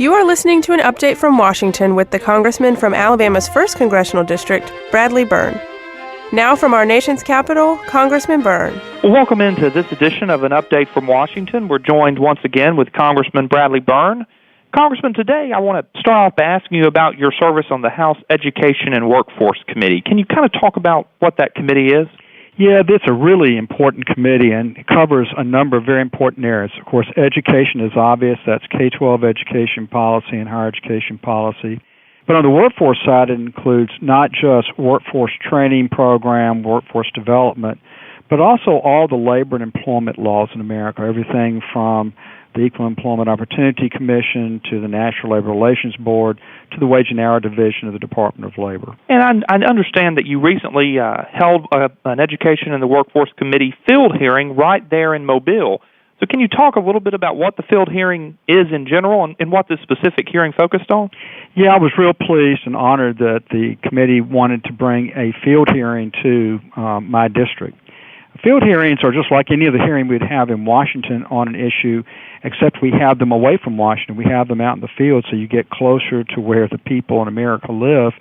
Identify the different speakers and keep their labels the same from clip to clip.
Speaker 1: You are listening to an update from Washington with the Congressman from Alabama's 1st Congressional District, Bradley Byrne. Now from our nation's capital, Congressman Byrne.
Speaker 2: Well, welcome into this edition of an update from Washington. We're joined once again with Congressman Bradley Byrne. Congressman, today I want to start off by asking you about your service on the House Education and Workforce Committee. Can you kind of talk about what that committee is?
Speaker 3: Yeah, it's a really important committee, and it covers a number of very important areas. Of course, education is obvious. That's K-12 education policy and higher education policy. But on the workforce side, it includes not just workforce training program, workforce development, but also all the labor and employment laws in America, everything from the Equal Employment Opportunity Commission to the National Labor Relations Board to the Wage and Hour Division of the Department of Labor.
Speaker 2: And I understand that you recently held an Education and the Workforce Committee field hearing right there in Mobile. So can you talk a little bit about what the field hearing is in general and what this specific hearing focused on?
Speaker 3: Yeah, I was real pleased and honored that the committee wanted to bring a field hearing to my district. Field hearings are just like any other hearing we'd have in Washington on an issue, except we have them away from Washington. We have them out in the field so you get closer to where the people in America live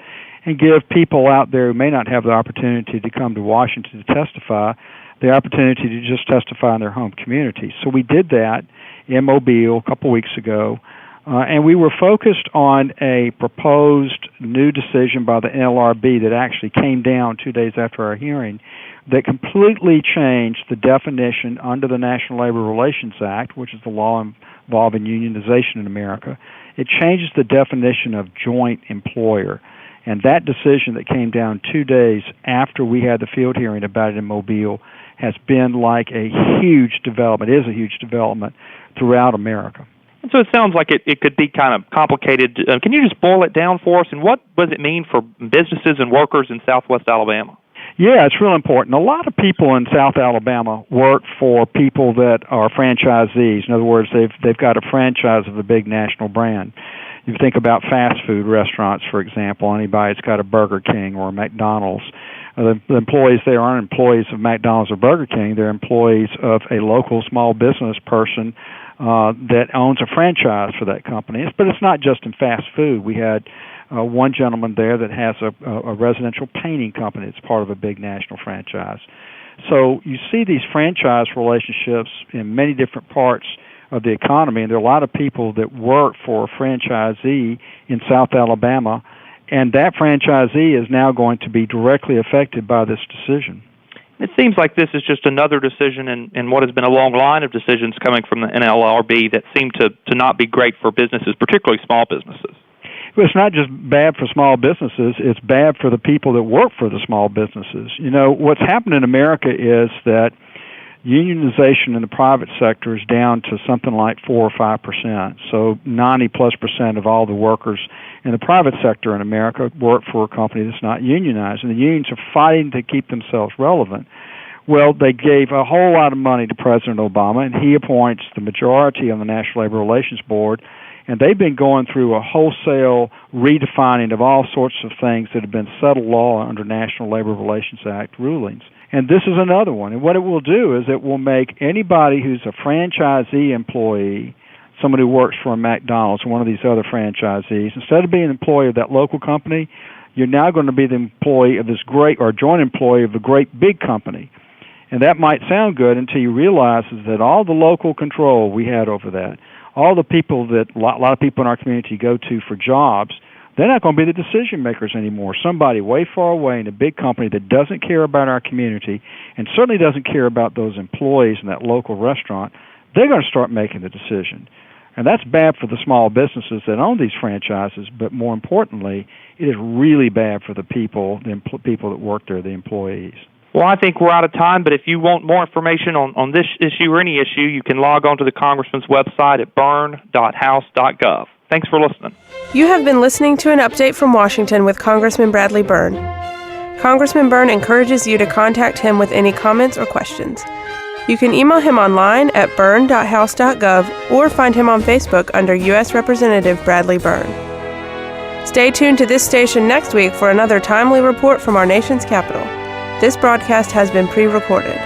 Speaker 3: and give people out there who may not have the opportunity to come to Washington to testify the opportunity to just testify in their home community. So we did that in Mobile a couple weeks ago, and we were focused on a proposed new decision by the NLRB that actually came down 2 days after our hearing that completely changed the definition under the National Labor Relations Act, which is the law involving unionization in America. It changes the definition of joint employer. And that decision that came down 2 days after we had the field hearing about it in Mobile has been like a huge development, is a huge development throughout America.
Speaker 2: And so it sounds like it could be kind of complicated. Can you just boil it down for us? And what does it mean for businesses and workers in Southwest Alabama?
Speaker 3: Yeah, it's real important. A lot of people in South Alabama work for people that are franchisees. In other words, they've got a franchise of a big national brand. You think about fast food restaurants, for example. Anybody that's got a Burger King or a McDonald's. The employees there aren't employees of McDonald's or Burger King. They're employees of a local small business person that owns a franchise for that company. But it's not just in fast food. We had one gentleman there that has a residential painting company that's part of a big national franchise. So you see these franchise relationships in many different parts of the economy, and there are a lot of people that work for a franchisee in South Alabama, and that franchisee is now going to be directly affected by this decision.
Speaker 2: It seems like this is just another decision in what has been a long line of decisions coming from the NLRB that seem to not be great for businesses, particularly small businesses.
Speaker 3: Well, it's not just bad for small businesses, it's bad for the people that work for the small businesses. You know, what's happened in America is that unionization in the private sector is down to something like 4 or 5%. So 90+% of all the workers in the private sector in America work for a company that's not unionized, and the unions are fighting to keep themselves relevant. Well, they gave a whole lot of money to President Obama, and he appoints the majority on the National Labor Relations Board, and they've been going through a wholesale redefining of all sorts of things that have been settled law under National Labor Relations Act rulings. And this is another one. And what it will do is it will make anybody who's a franchisee employee, somebody who works for a McDonald's or one of these other franchisees, instead of being an employee of that local company, you're now going to be the employee of this great, or joint employee of a great big company. And that might sound good until you realize that all the local control we had over that, all the people that a lot of people in our community go to for jobs, they're not going to be the decision makers anymore. Somebody way far away in a big company that doesn't care about our community and certainly doesn't care about those employees in that local restaurant, they're going to start making the decision. And that's bad for the small businesses that own these franchises, but more importantly, it is really bad for the people that work there, the employees.
Speaker 2: Well, I think we're out of time, but if you want more information on this issue or any issue, you can log on to the Congressman's website at byrne.house.gov. Thanks for listening.
Speaker 1: You have been listening to an update from Washington with Congressman Bradley Byrne. Congressman Byrne encourages you to contact him with any comments or questions. You can email him online at byrne.house.gov or find him on Facebook under U.S. Representative Bradley Byrne. Stay tuned to this station next week for another timely report from our nation's capital. This broadcast has been pre-recorded.